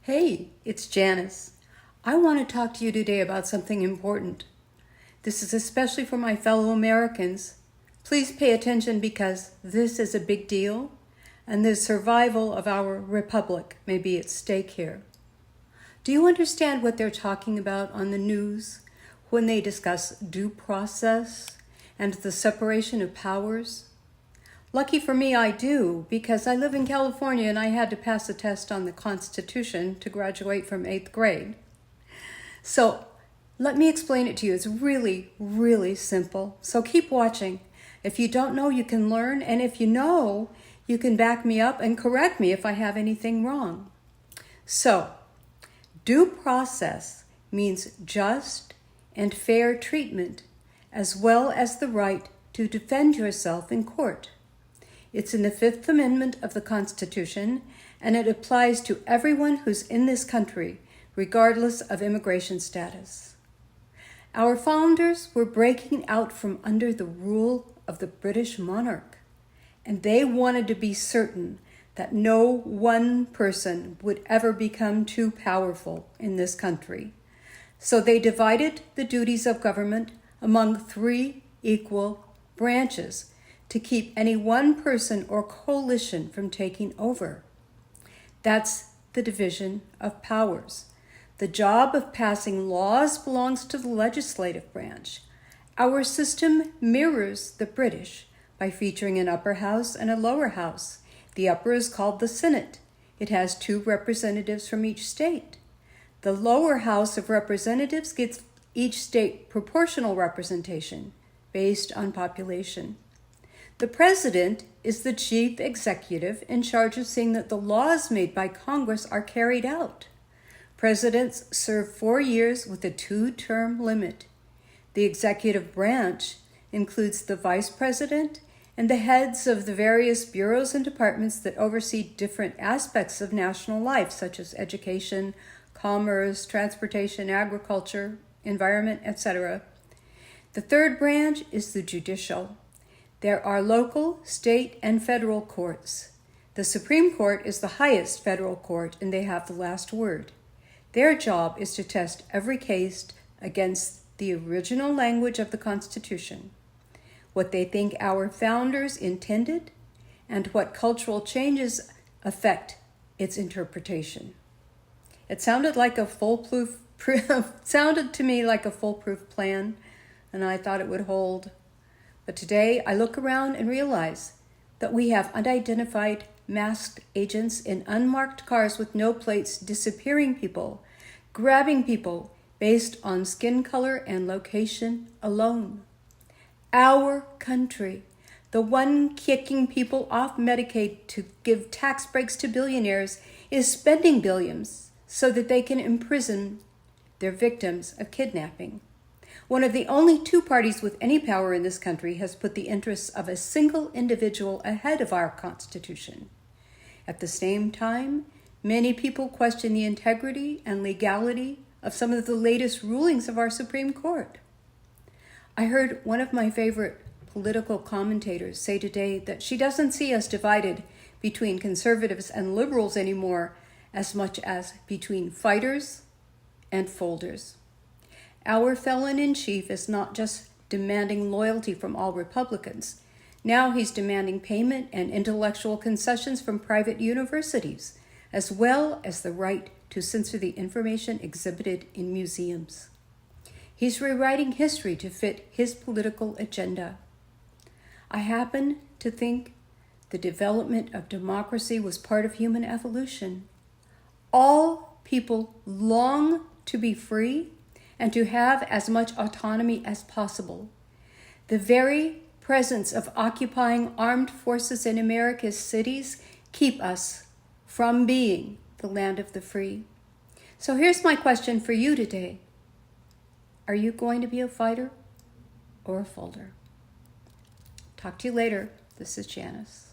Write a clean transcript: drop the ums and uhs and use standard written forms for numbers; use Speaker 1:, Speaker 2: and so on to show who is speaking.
Speaker 1: Hey, it's Janice. I want to talk to you today about something important. This is especially for my fellow Americans. Please pay attention because this is a big deal, and the survival of our republic may be at stake here. Do you understand what they're talking about on the news when they discuss due process and the separation of powers? Lucky for me, I do, because I live in California and I had to pass a test on the Constitution to graduate from 8th grade. So let me explain it to you. It's really, really simple. So keep watching. If you don't know, you can learn. And if you know, you can back me up and correct me if I have anything wrong. So, due process means just and fair treatment, as well as the right to defend yourself in court. It's in the Fifth Amendment of the Constitution, and it applies to everyone who's in this country, regardless of immigration status. Our founders were breaking out from under the rule of the British monarch, and they wanted to be certain that no one person would ever become too powerful in this country. So they divided the duties of government among 3 equal branches to keep any one person or coalition from taking over. That's the division of powers. The job of passing laws belongs to the legislative branch. Our system mirrors the British by featuring an upper house and a lower house. The upper is called the Senate. It has 2 representatives from each state. The lower house of representatives gives each state proportional representation based on population. The president is the chief executive in charge of seeing that the laws made by Congress are carried out. Presidents serve 4 years with a 2-term limit. The executive branch includes the vice president and the heads of the various bureaus and departments that oversee different aspects of national life, such as education, commerce, transportation, agriculture, environment, etc. The third branch is the judicial. There are local, state, and federal courts. The Supreme Court is the highest federal court, and they have the last word. Their job is to test every case against the original language of the Constitution, what they think our founders intended, and what cultural changes affect its interpretation. It sounded to me like a foolproof plan, and I thought it would hold. But today I look around and realize that we have unidentified masked agents in unmarked cars with no plates disappearing people, grabbing people based on skin color and location alone. Our country, the one kicking people off Medicaid to give tax breaks to billionaires, is spending billions so that they can imprison their victims of kidnapping. One of the only 2 parties with any power in this country has put the interests of a single individual ahead of our Constitution. At the same time, many people question the integrity and legality of some of the latest rulings of our Supreme Court. I heard one of my favorite political commentators say today that she doesn't see us divided between conservatives and liberals anymore as much as between fighters and folders. Our felon-in-chief is not just demanding loyalty from all Republicans. Now he's demanding payment and intellectual concessions from private universities, as well as the right to censor the information exhibited in museums. He's rewriting history to fit his political agenda. I happen to think the development of democracy was part of human evolution. All people long to be free and to have as much autonomy as possible. The very presence of occupying armed forces in America's cities keep us from being the land of the free. So here's my question for you today. Are you going to be a fighter or a folder? Talk to you later. This is Janice.